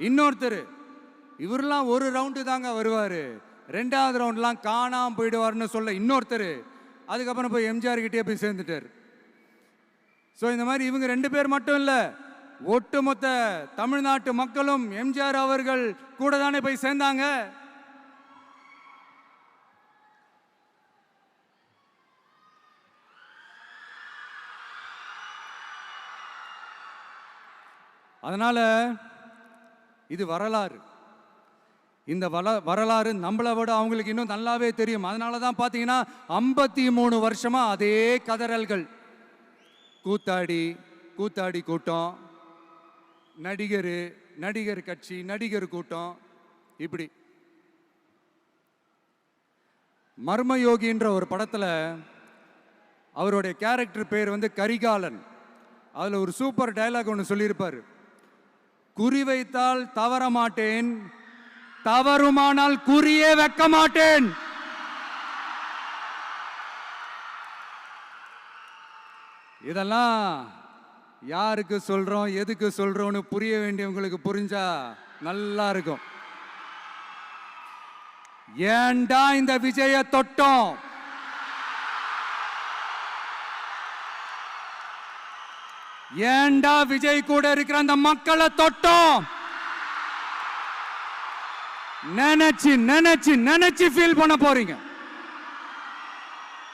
இன்னொருத்தர் இவரெல்லாம் ஒரு ரவுண்டு தாங்க வருவார், ரெண்டாவது ரவுண்ட்லாம் காணாம போயிடுவார்னு சொல்ல இன்னொருத்தர் அதுக்கப்புறம் போய் எம்ஜிஆர் கிட்டே போய் சேர்ந்துட்டார். ஸோ இந்த மாதிரி இவங்க 2 பேர் மட்டும் இல்லை, ஒட்டுமொத்த தமிழ்நாட்டு மக்களும் எம்ஜிஆர் அவர்கள் கூட தானே போய் சேர்ந்தாங்க. அதனால இது வரலாறு. இந்த வரலாறு நம்மளை விட அவங்களுக்கு இன்னும் நல்லாவே தெரியும். அதனால தான் பார்த்தீங்கன்னா 53 வருஷமா அதே கதறல்கள். கூத்தாடி கூட்டம், நடிகர் கட்சி, நடிகர் கூட்டம், இப்படி. மர்மயோகின்ற ஒரு படத்தில் அவருடைய கேரக்டர் பேர் கரிகாலன். அதில் ஒரு சூப்பர் டயலாக் ஒன்று சொல்லியிருப்பார். குறி வைத்தால் தவற மாட்டேன், தவறுமானால் குறியே வைக்க மாட்டேன். இதெல்லாம் யாருக்கு சொல்றோம், எதுக்கு சொல்றோம்னு புரிய வேண்டியவங்களுக்கு புரிஞ்சா நல்லா இருக்கும். ஏண்டா இந்த விஜய தொட்டோம், ஏண்டா விஜய் கூட இருக்கிற அந்த மக்களை தொட்டோம் நினைச்சு நினைச்சு நினைச்சு ஃபீல் பண்ண போறீங்க.